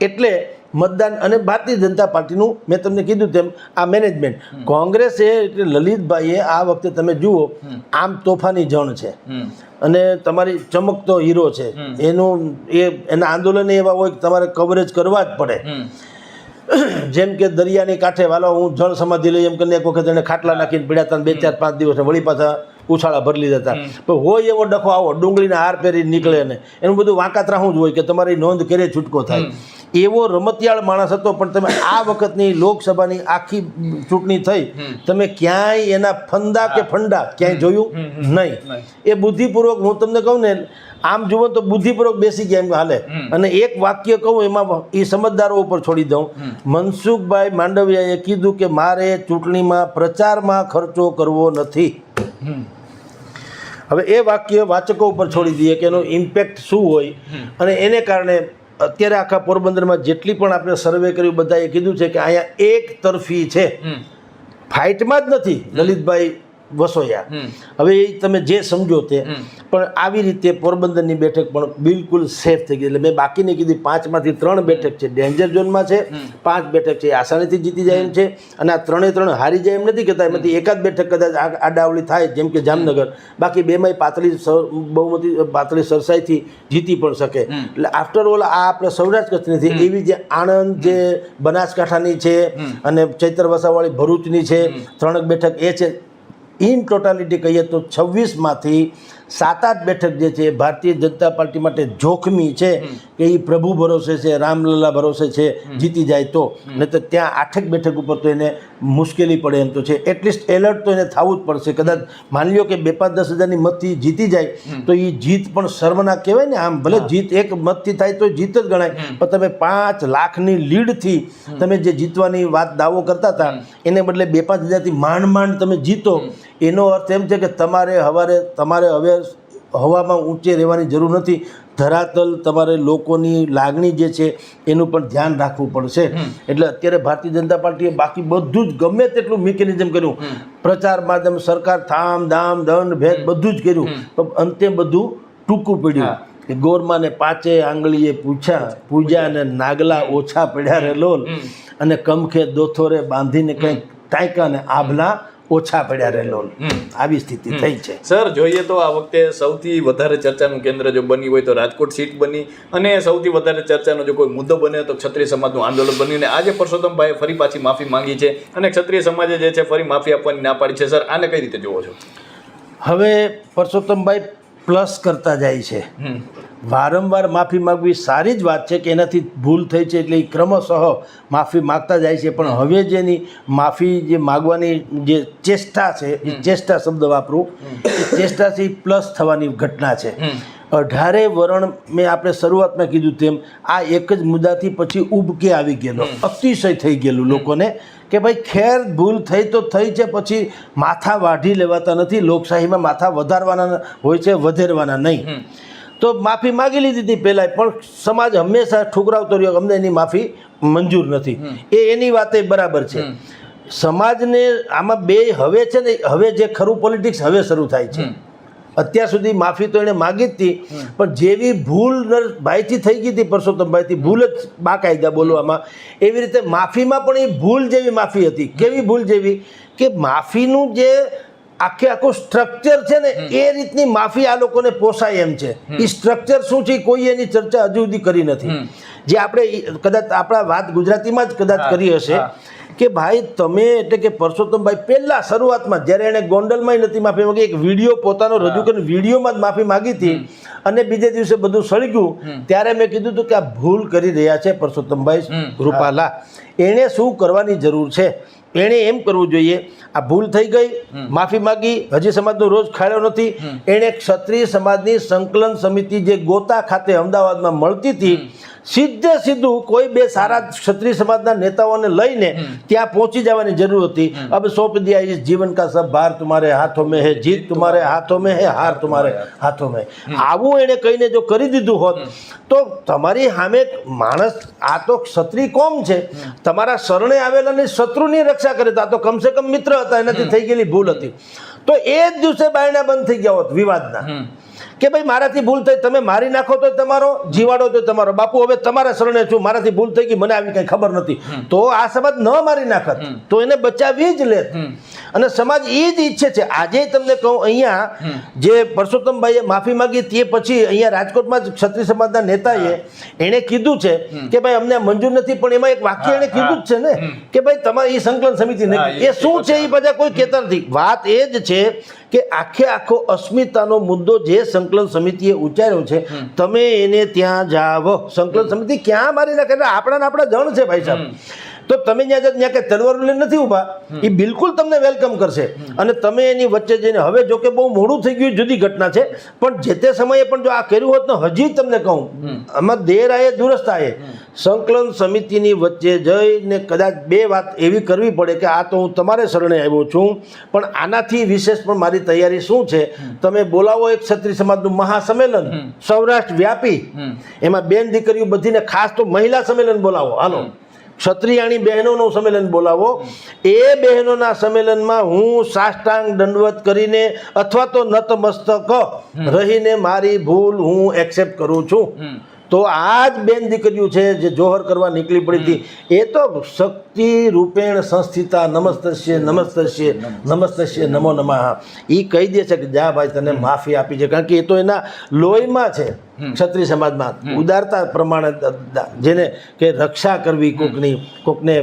એટલે મતદાન, અને ભારતીય જનતા પાર્ટીનું મેં તમને કીધું તેમ આ મેનેજમેન્ટ, કોંગ્રેસે એટલે લલિતભાઈએ આ વખતે તમે જુઓ આમ તોફાની જણ છે અને તમારી ચમકતો હીરો છે. એના આંદોલન એવા હોય કે તમારે કવરેજ કરવા જ પડે. જેમ કે દરિયાની કાંઠે વાલો હું જળ સમાધિ લઈ એમ કરીને એક વખત એને ખાટલા નાખીને પીડ્યા હતા, 2-4-5 દિવસ વળી પાછા ઉછાળા ભરી લીધા હતા. પણ હોય એવો ડખો આવો, ડુંગળીના હાર પહેરી નીકળે ને એનું બધું વાંકાત્રાહું જ હોય કે તમારી નોંધ કરે છૂટકો થાય. એવો રમતિયાળ માણસ હતો. પણ તમે આ વખતની લોકસભાની આખી ચૂંટણી થઈ, તમે ક્યાંય એના ફંદા કે ફંડા ક્યાંય જોયું નહીં. એ બુદ્ધિપૂર્વક, હું તમને કહું ને આમ જુઓ તો બુદ્ધિપૂર્વક બેસી ગયા એમ હાલે. અને એક વાક્ય કહું એમાં એ સમજદારો ઉપર છોડી દઉં. મનસુખભાઈ માંડવિયાએ કીધું કે મારે ચૂંટણીમાં પ્રચારમાં ખર્ચો કરવો નથી. હવે એ વાક્ય વાચકો ઉપર છોડી દઈએ કે એનો ઇમ્પેક્ટ શું હોય. અને એને કારણે અત્યારે આખા પોરબંદરમાં જેટલી પણ આપણે સર્વે કર્યું બધાએ કીધું છે કે અહીંયા એક તરફી છે, ફાઇટમાં જ નથી લલિતભાઈ વસોયા. હવે એ તમે જે સમજો તે, પણ આવી રીતે પોરબંદરની બેઠક પણ બિલકુલ સેફ થઈ ગઈ. એટલે મેં બાકીની કીધી 5માંથી 3 બેઠક છે ડેન્જર ઝોનમાં છે, 5 બેઠક છે આસાનીથી જીતી જાય એમ છે. અને આ 3 હારી જાય એમ નથી કહેતા, એમાંથી એકાદ બેઠક કદાચ આડાવડી થાય જેમ કે જામનગર, બાકી 2માંય પાતળી સરસાઈથી જીતી પણ શકે. એટલે આફ્ટર ઓલ આ આપણે સૌરાષ્ટ્ર કચ્છની છે, એવી જે આણંદ જે બનાસકાંઠાની છે અને ચૈતર વસાવાળી ભરૂચની છે 3 બેઠક એ છે. ઇન ટોટાલિટી કહીએ તો 26માંથી 7-8 બેઠક જે છે ભારતીય જનતા પાર્ટી માટે જોખમી છે કે એ પ્રભુ ભરોસે છે, રામલલ્લા ભરોસે છે, જીતી જાય તો. નહીં તો ત્યાં 8 બેઠક ઉપર તો એને મુશ્કેલી પડે એમ તો છે. એટલીસ્ટ એલર્ટ તો એને થવું જ પડશે. કદાચ માની લ્યો કે 2-5-10 હજારની મતથી જીતી જાય તો એ જીત પણ સર્વના કહેવાય ને. આમ ભલે જીત 1 મતથી થાય તો જીત જ ગણાય, પણ તમે 5 લાખની લીડથી તમે જે જીતવાની વાત દાવો કરતા હતા એને બદલે 2-5 હજારથી માંડ તમે જીતો, એનો અર્થ એમ છે કે તમારે હવે હવામાં ઊંચે રહેવાની જરૂર નથી. ધરાતલ તમારે લોકોની લાગણી જે છે એનું પણ ધ્યાન રાખવું પડશે. એટલે અત્યારે ભારતીય જનતા પાર્ટીએ બાકી બધું જ ગમે તેટલું મિકેનિઝમ કર્યું, પ્રચાર માધ્યમ, સરકાર, થામ દામ દંડ ભેદ બધું જ કર્યું, પણ અંતે બધું ટૂંકું પડ્યું. કે ગોરમાને 5 આંગળીએ પૂજા અને નાગલા ઓછા પડ્યા રે લોલ, અને કમખે દોથોરે બાંધીને કંઈક ટાંકા ને આભલા ઓછા પડ્યા રે લોલ. આવી સ્થિતિ થઈ છે. સર, જોઈએ તો આ વખતે સૌથી વધારે ચર્ચાનું કેન્દ્ર જો બની હોય તો રાજકોટ સીટ બની, અને સૌથી વધારે ચર્ચાનો જો કોઈ મુદ્દો બને તો ક્ષત્રિય સમાજનું આંદોલન બન્યું. અને આજે પરસોત્તમભાઈએ ફરી પાછી માફી માંગી છે અને ક્ષત્રિય સમાજે જે છે ફરી માફી આપવાની ના પાડી છે. સર, આને કઈ રીતે જોવો છો? હવે પરસોત્તમભાઈ પ્લસ કરતા જાય છે. વારંવાર માફી માગવી સારી જ વાત છે કે એનાથી ભૂલ થઈ છે એટલે એ ક્રમશઃ માફી માગતા જાય છે. પણ હવે જેની માફી જે માગવાની જે ચેષ્ટા છે, એ ચેષ્ટા શબ્દ વાપરું, એ ચેષ્ટાથી પ્લસ થવાની ઘટના છે. 18 વરણ મેં આપણે શરૂઆતમાં કીધું તેમ આ એક જ મુદ્દાથી પછી ઉબકે આવી ગયેલો, અતિશય થઈ ગયેલું લોકોને કે ભાઈ ખેર ભૂલ થઈ તો થઈ છે, પછી માથા વાઢી લેવાતા નથી. લોકશાહીમાં માથા વધારવાના હોય છે, વધેરવાના નહીં. તો માફી માગી લીધી હતી પહેલાં, પણ સમાજ હંમેશા ઠુકરાવતો રહ્યો, અમને એની માફી મંજૂર નથી. એની વાતે બરાબર છે. સમાજને આમાં બે હવે છે ને, હવે જે ખરું પોલિટિક્સ હવે શરૂ થાય છે. અત્યાર સુધી માફી તો એણે માગી જ હતી, પણ જેવી ભૂલ ભાઈથી થઈ ગઈ હતી, પરસોત્તમભાઈથી ભૂલ જ બાકાયદા બોલવામાં, એવી રીતે માફીમાં પણ એ ભૂલ જેવી માફી હતી. કેવી ભૂલ જેવી કે માફીનું જે આખું સ્ટ્રક્ચર છે ને, એ રીતની માફી આ લોકોને પોસાય એમ છે. એ સ્ટ્રક્ચર શું છે કોઈ એની ચર્ચા હજુ સુધી કરી નથી. જે આપણે કદાચ આપણા વાત ગુજરાતીમાં જ કદાચ કરી હશે કે ભાઈ તમે, એટલે કે પરસોત્તમભાઈ પહેલાં શરૂઆતમાં જ્યારે એણે ગોંડલમાં નથી માફી માગી, એક વિડીયો પોતાનો રજૂ કરીને વિડીયોમાં જ માફી માગી હતી, અને બીજે દિવસે બધું સળગ્યું, ત્યારે મેં કીધું હતું કે આ ભૂલ કરી રહ્યા છે પરસોત્તમભાઈ રૂપાલા. એણે શું કરવાની જરૂર છે? એણે એમ કરવું જોઈએ, આ ભૂલ થઈ ગઈ, માફી માગી, હજી સમાજનો રોજ ખાડ્યો નથી. એણે ક્ષત્રિય સમાજની સંકલન સમિતિ જે ગોતા ખાતે અમદાવાદમાં મળતી હતી, સીધું કોઈ બે સારા ક્ષત્રિય સમાજના નેતાઓને લઈને ત્યાં પહોંચી જવાની જરૂર હતી. अब सौंप दिया इस जीवन का सब भार तुम्हारे हाथों में है, जीत तुम्हारे हाथों में है, हार तुम्हारे हाथों में. આવું એણે કહીને જો કરી દીધું હોત તો તમારી સામે માણસ, આ તો ક્ષત્રિય કોમ છે, તમારા શરણે આવેલાની શત્રુની રક્ષા કરે, તો આ તો કમસે કમ મિત્ર હતા, એનાથી થઈ ગયેલી ભૂલ હતી. તો એ જ દિવસે બાયણા બંધ થઈ ગયા હોત વિવાદના કે ભાઈ મારાથી ભૂલ થઈ, તમે મારી નાખો તો તમારો, જીવાડો તો તમારો, બાપુ હવે તમારા શરણે છું, મારાથી ભૂલ થઈ ગઈ, મને આવી કંઈ ખબર નથી, તો આ સમાજ ન મારી નાખત, તો એને બચાવી જ લે. અને સમાજ એ જ ઈચ્છે છે. આજે તમને કહું, અહીંયા જે પરસોત્તમભાઈએ માફી માગી તે પછી અહીંયા રાજકોટમાં જ ક્ષત્રિય સમાજના નેતાએ એણે કીધું છે કે ભાઈ અમને મંજૂર નથી, પણ એમાં એક વાક્ય એણે કીધું જ છે ને કે ભાઈ તમારી એ સંકલન સમિતિ નહીં, એ શું છે એ બધા કોઈ કહેતા નથી. વાત એ જ છે કે આખો અસ્મિતાનો મુદ્દો જે સંકલન સમિતિએ ઉચ્ચાર્યો છે, તમે એને ત્યાં જાઓ. સંકલન સમિતિ ક્યાં મારી નાખે? આપણા જણ છે ભાઈ સાહેબ. તો તમે ત્યાં કંઈ તલવાર લઈને નથી ઊભા, એ બિલકુલ તમને વેલકમ કરશે. અને તમે એની વચ્ચે જઈને, હવે જો કે બહુ મોડું થઈ ગયું, જુદી ઘટના છે, પણ જે તે સમયે પણ જો આ કર્યું હોત ને, હજી તમને કહું, આમાં દેર આયે દુરસ્ત આયે, સંકલન સમિતિની વચ્ચે જઈને કદાચ બે વાત એવી કરવી પડે કે આ તો હું તમારે શરણે આવ્યો છું, પણ આનાથી વિશેષ પણ મારી તૈયારી શું છે, તમે બોલાવો એક ક્ષત્રિય સમાજનું મહાસંમેલન સૌરાષ્ટ્ર વ્યાપી, એમાં બેન દીકરીઓ બધીને, ખાસ તો મહિલા સંમેલન બોલાવો. હાલો, ક્ષત્રિયાણી બહેનોનું સંમેલન બોલાવો, એ બહેનોના સંમેલનમાં હું સાષ્ટાંગ દંડવત કરીને અથવા તો નતમસ્તક રહીને મારી ભૂલ હું એક્સેપ્ટ કરું છું. તો આ જ બેન દીકરીઓ છે જે જોહર કરવા નીકળી પડી હતી, એ તો શક્તિ રૂપેણ સંસ્થિતા નમસ્તસ્ય નમસ્તસ્ય નમસ્તસ્ય નમો નમઃ એ કહી દે છે કે જા ભાઈ તને માફી આપી છે, કારણ કે એ તો એના લોહીમાં છે. ક્ષત્રિય સમાજમાં ઉદારતા પ્રમાણે જેને કે રક્ષા કરવી, કોકને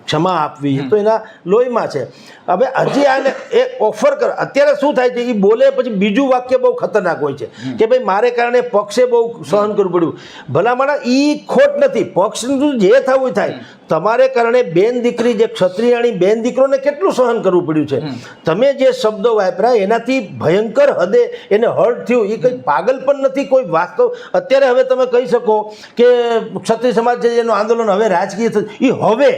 ક્ષમા આપવી, તો એના લોહીમાં છે. હવે હજી આને એ ઓફર કર, અત્યારે શું થાય છે, એ બોલે પછી બીજું વાક્ય બહુ ખતરનાક હોય છે કે ભાઈ મારે કારણે પક્ષે બહુ સહન કરવું પડ્યું. ભલામણા એ ખોટ નથી, પક્ષનું જે થવું થાય, તમારે કારણે બેન દીકરી જે ક્ષત્રિયાણી બેન દીકરોને કેટલું સહન કરવું પડ્યું છે. તમે જે શબ્દો વાપર્યા એનાથી ભયંકર હદે એને હર્ટ થયું, એ કંઈ પાગલ પણ નથી, કોઈ વાસ્તવ. અત્યારે હવે તમે કહી શકો કે ક્ષત્રિય સમાજ છે એનું આંદોલન હવે રાજકીય થયું, એ હવે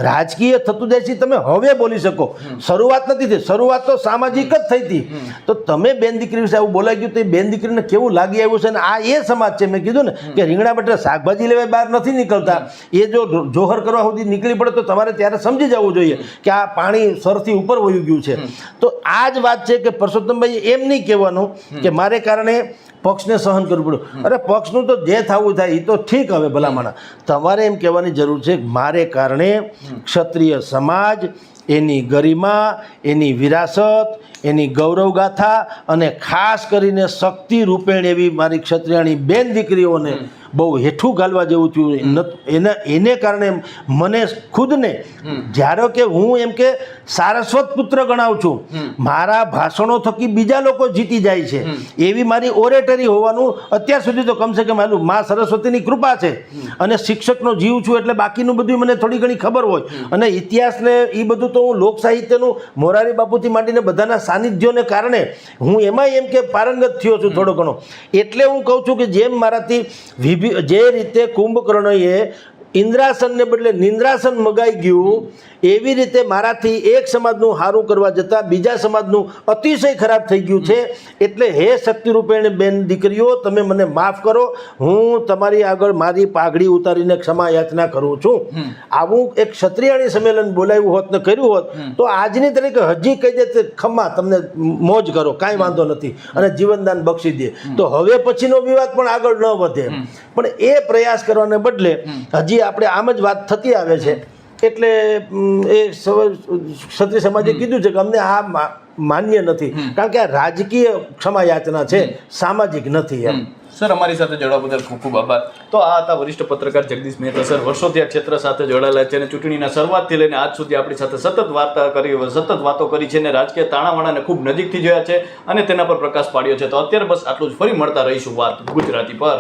રાજકીય થતું જાય છે, તમે હવે બોલી શકો. શરૂઆત નથી થઈ, શરૂઆત તો સામાજિક જ થઈ હતી. તો તમે બેન દીકરી વિશે આવું બોલાઈ ગયું તો એ બેન દીકરીને કેવું લાગી આવ્યું છે. અને આ એ સમાજ છે, મેં કીધું ને કે રીંગણા બટાટા શાકભાજી લેવા બહાર નથી નીકળતા, એ જો જોહર કરવા સુધી નીકળી પડે તો તમારે ત્યારે સમજી જવું જોઈએ કે આ પાણી સરથી ઉપર વહી ગયું છે. તો આ જ વાત છે કે પરસોત્તમભાઈ એમ નહીં કહેવાનું કે મારે કારણે પક્ષને સહન કરવું પડ્યું. અરે પક્ષનું તો જે થવું થાય એ તો ઠીક. હવે ભલામણા તમારે એમ કહેવાની જરૂર છે કે મારે કારણે ક્ષત્રિય સમાજ, એની ગરિમા, એની વિરાસત, એની ગૌરવગાથા અને ખાસ કરીને શક્તિ રૂપેણ એવી મારી ક્ષત્રિયાણી બેન દીકરીઓને બહુ હેઠું ગાલવા જેવું થયું. એને કારણે મને ખુદને જ્યારે કે હું એમ કે સારસ્વત પુત્ર ગણાવું છું, મારા ભાષણો થકી બીજા લોકો જીતી જાય છે એવી મારી ઓરેટરી હોવાનું અત્યાર સુધી તો કમસે કમ આલું મા સરસ્વતીની કૃપા છે. અને શિક્ષકનો જીવ છું એટલે બાકીનું બધું મને થોડી ઘણી ખબર હોય. અને ઇતિહાસને એ બધું તો હું લોક સાહિત્યનું મોરારી બાપુથી માંડીને બધાના સાનિધ્યોને કારણે હું એમાં એમ કે પારંગત થયો છું થોડો ઘણો. એટલે હું કહું છું કે જેમ મારાથી જે રીતે કુંભકર્ણએ ઇન્દ્રાસનને બદલે નિંદ્રાસન મગાઈ ગયું, એવી રીતે મારાથી એક સમાજનું સારું કરવા જતાં બીજા સમાજનું અતિશય ખરાબ થઈ ગયું છે. એટલે હે શક્તિ રૂપેણ બેન દીકરીઓ, તમે મને માફ કરો, હું તમારી આગળ મારી પાઘડી ઉતારીને ક્ષમા યાચના કરું છું. આવું એક ક્ષત્રિયાણી સંમેલન બોલાવ્યું હોત ને કર્યું હોત તો આજની તરીકે હજી કહી દે ખમ્મા તમને મોજ કરો, કાંઈ વાંધો નથી, અને જીવનદાન બક્ષી દે, તો હવે પછીનો વિવાદ પણ આગળ ન વધે. પણ એ પ્રયાસ કરવાને બદલે હજી આપણે આમ જ વાત થતી આવે છે. એટલે એ ક્ષત્રિય સમાજે કીધું છે કે અમને આ માન્ય નથી, કારણ કે આ રાજકીય ક્ષમા યાચના છે, સામાજિક નથી. એમ સર, અમારી સાથે જોડાવા બદલ ખૂબ ખૂબ આભાર. તો આ હતા વરિષ્ઠ પત્રકાર જગદીશ મહેતા સર. વર્ષોથી આ ક્ષેત્ર સાથે જોડાયેલા છે અને ચૂંટણીના શરૂઆતથી લઈને આજ સુધી આપણી સાથે સતત વાતો કરી છે અને રાજકીય તાણાવાણાને ખૂબ નજીકથી જોયા છે અને તેના પર પ્રકાશ પાડ્યો છે. તો અત્યારે બસ આટલું જ. ફરી મળતા રહીશું વાત ગુજરાતી પર.